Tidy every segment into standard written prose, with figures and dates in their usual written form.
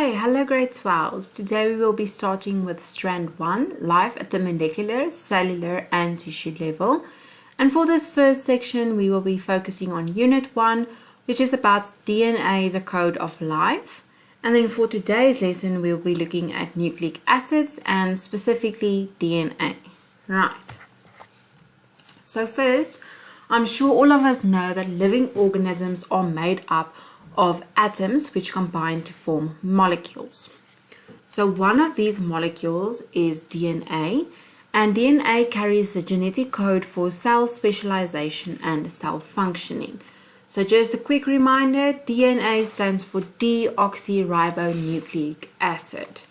Okay, hello grade 12s. Today we will be starting with strand 1, life at the molecular, cellular and tissue level. And for this first section we will be focusing on unit 1, which is about DNA, the code of life. And then for today's lesson we'll be looking at nucleic acids and specifically DNA. Right. So first, I'm sure all of us know that living organisms are made up of atoms which combine to form molecules. So one of these molecules is DNA, and DNA carries the genetic code for cell specialization and cell functioning. So just a quick reminder, DNA stands for deoxyribonucleic acid.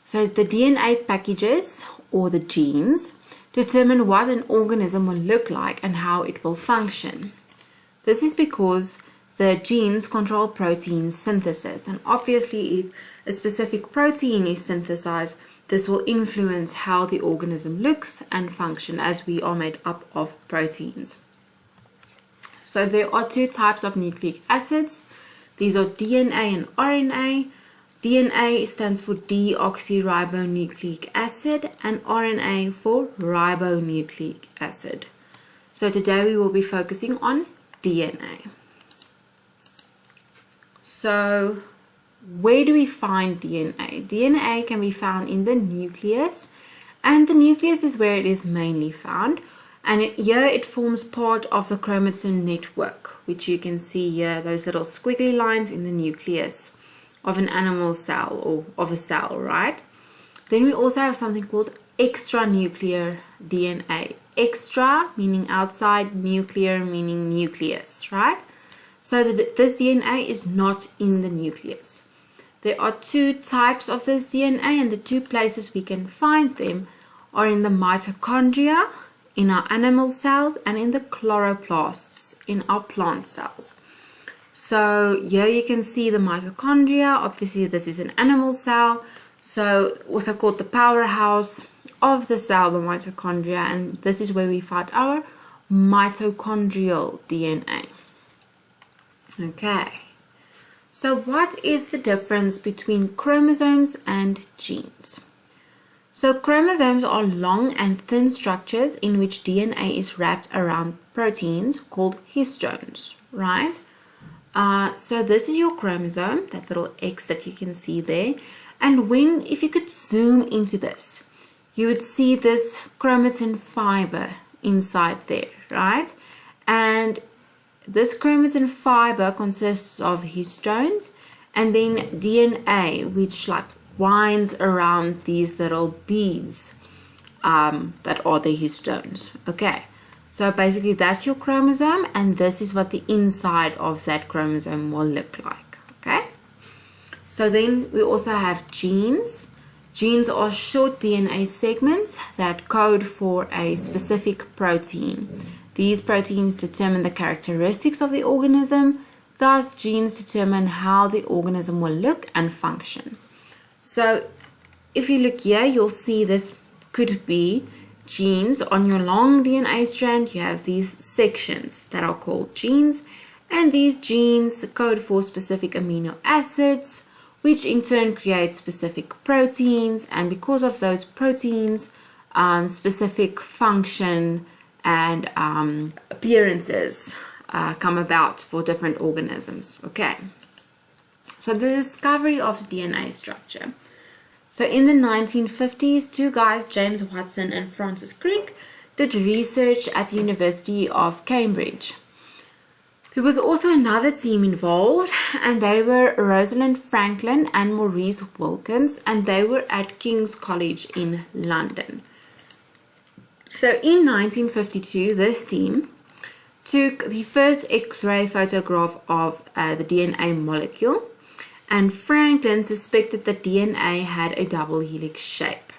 So the DNA packages, or the genes, determine what an organism will look like and how it will function. This is because the genes control protein synthesis, and obviously if a specific protein is synthesized, this will influence how the organism looks and function, as we are made up of proteins. So there are two types of nucleic acids. These are DNA and RNA. DNA stands for deoxyribonucleic acid and RNA for ribonucleic acid. So today we will be focusing on DNA. So where do we find DNA? DNA can be found in the nucleus, and the nucleus is where it is mainly found. And here it forms part of the chromatin network, which you can see here, those little squiggly lines in the nucleus of an animal cell or of a cell, right? Then we also have something called extranuclear DNA. Extra meaning outside, nuclear meaning nucleus, right? So this DNA is not in the nucleus. There are two types of this DNA, and the two places we can find them are in the mitochondria in our animal cells and in the chloroplasts in our plant cells. So here you can see the mitochondria. Obviously this is an animal cell, so also called the powerhouse of the cell, the mitochondria, and this is where we find our mitochondrial DNA. Okay, so what is the difference between chromosomes and genes? So chromosomes are long and thin structures in which DNA is wrapped around proteins called histones, right? So this is your chromosome, that little X that you can see there. And if you could zoom into this, you would see this chromatin fiber inside there, right? And this chromatin fiber consists of histones and then DNA, which like winds around these little beads that are the histones. Okay, so basically that's your chromosome, and this is what the inside of that chromosome will look like. Okay, so then we also have genes. Genes are short DNA segments that code for a specific protein. These proteins determine the characteristics of the organism. Thus, genes determine how the organism will look and function. So, if you look here, you'll see this could be genes. On your long DNA strand, you have these sections that are called genes. And these genes code for specific amino acids, which in turn create specific proteins. And because of those proteins, specific function and appearances come about for different organisms. Okay, so the discovery of the DNA structure. So in the 1950s, two guys, James Watson and Francis Crick, did research at the University of Cambridge. There was also another team involved, and they were Rosalind Franklin and Maurice Wilkins, and they were at King's College in London. So in 1952, this team took the first X-ray photograph of the DNA molecule, and Franklin suspected that DNA had a double helix shape.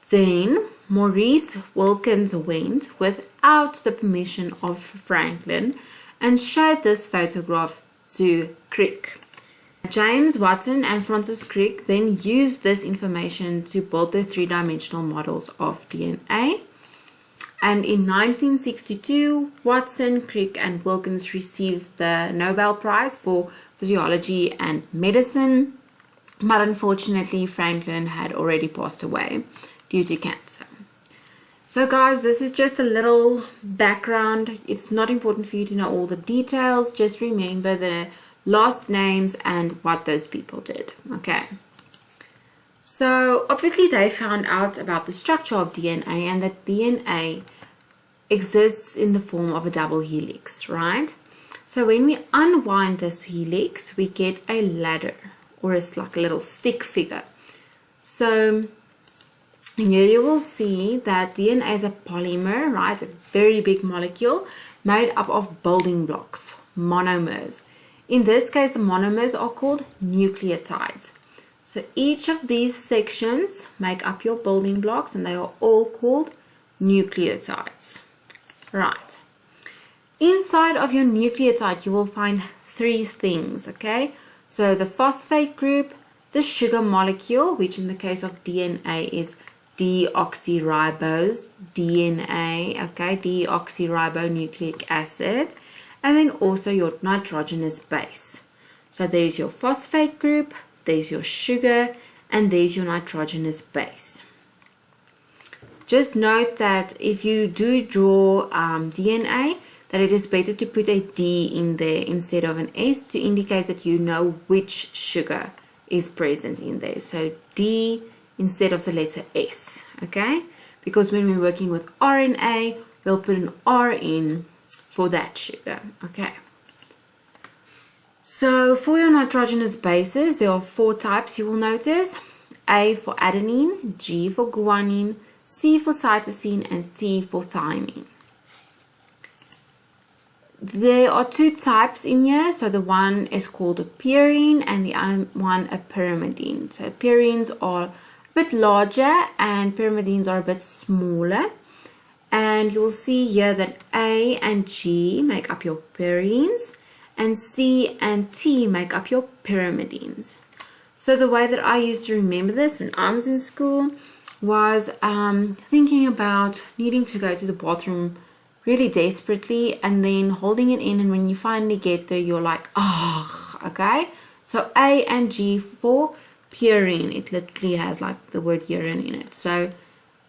Then Maurice Wilkins went, without the permission of Franklin, and showed this photograph to Crick. James Watson and Francis Crick then used this information to build their three-dimensional models of DNA. And in 1962, Watson, Crick, and Wilkins received the Nobel Prize for Physiology and Medicine. but unfortunately Franklin had already passed away due to cancer. So guys, this is just a little background. It's not important for you to know all the details. Just remember the last names and what those people did. Okay. So obviously they found out about the structure of DNA and that DNA exists in the form of a double helix, right? So when we unwind this helix, we get a ladder, or it's like a little stick figure. So here you will see that DNA is a polymer, right? A very big molecule made up of building blocks, monomers. In this case, the monomers are called nucleotides. So each of these sections make up your building blocks and they are all called nucleotides. Right. Inside of your nucleotide, you will find three things, okay? So the phosphate group, the sugar molecule, which in the case of DNA is deoxyribose DNA, okay, deoxyribonucleic acid, and then also your nitrogenous base. So there's your phosphate group, there's your sugar, and there's your nitrogenous base. Just note that if you do draw DNA, that it is better to put a D in there instead of an S to indicate that you know which sugar is present in there. So D instead of the letter S, okay? Because when we're working with RNA, we'll put an R in for that sugar, okay? So for your nitrogenous bases, there are 4 types you will notice. A for adenine, G for guanine, C for cytosine, and T for thymine. There are 2 types in here. So the one is called a purine and the other one a pyrimidine. So purines are a bit larger and pyrimidines are a bit smaller. And you'll see here that A and G make up your purines and C and T make up your pyrimidines. So the way that I used to remember this when I was in school was thinking about needing to go to the bathroom really desperately and then holding it in, and when you finally get there you're like, oh, okay? So A and G for purine. It literally has like the word urine in it. So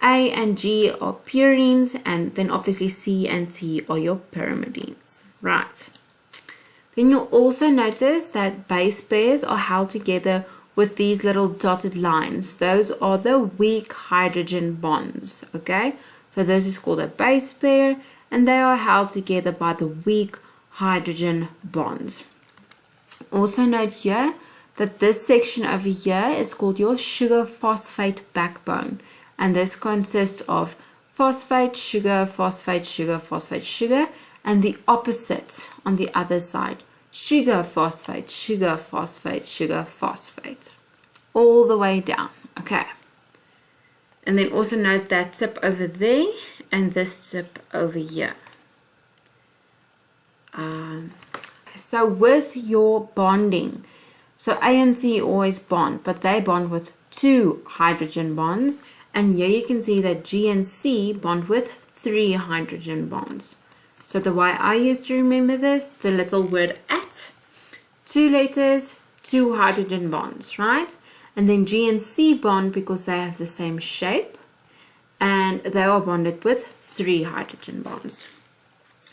A and G are purines, and then obviously C and T are your pyrimidines. Right. Then you'll also notice that base pairs are held together with these little dotted lines. Those are the weak hydrogen bonds, okay? So this is called a base pair, and they are held together by the weak hydrogen bonds. Also note here that this section over here is called your sugar phosphate backbone, and this consists of phosphate, sugar, phosphate, sugar, phosphate, sugar, and the opposite on the other side, sugar, phosphate, sugar, phosphate, sugar, phosphate, all the way down, okay? And then also note that tip over there and this tip over here. So with your bonding, so A and C always bond, but they bond with 2 hydrogen bonds, and here you can see that G and C bond with 3 hydrogen bonds. So the way I used to remember this, the little word at, 2 letters, 2 hydrogen bonds, right? And then G and C bond because they have the same shape, and they are bonded with 3 hydrogen bonds.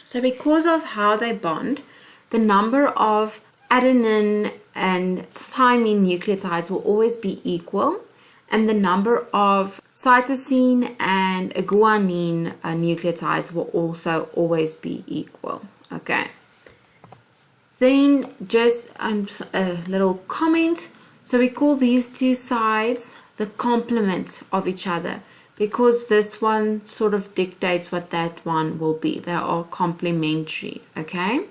So because of how they bond, the number of adenine and thymine nucleotides will always be equal, and the number of cytosine and guanine nucleotides will also always be equal, okay? Then just a little comment. So we call these 2 sides the complement of each other, because this one sort of dictates what that one will be. They are complementary, okay?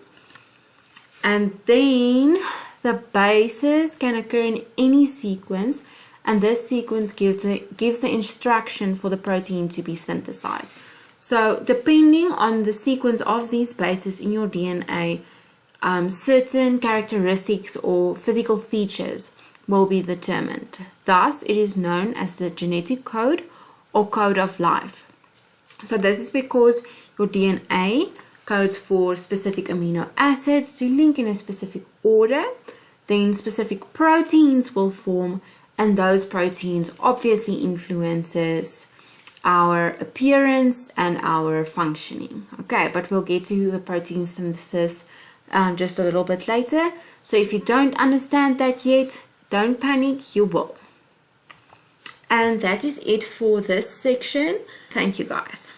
And then the bases can occur in any sequence, and this sequence gives the instruction for the protein to be synthesized. So depending on the sequence of these bases in your DNA, certain characteristics or physical features will be determined. Thus, it is known as the genetic code or code of life. So this is because your DNA codes for specific amino acids to link in a specific order. then specific proteins will form, and those proteins obviously influences our appearance and our functioning. Okay, but we'll get to the protein synthesis just a little bit later. So if you don't understand that yet, don't panic, you will. And that is it for this section. Thank you guys.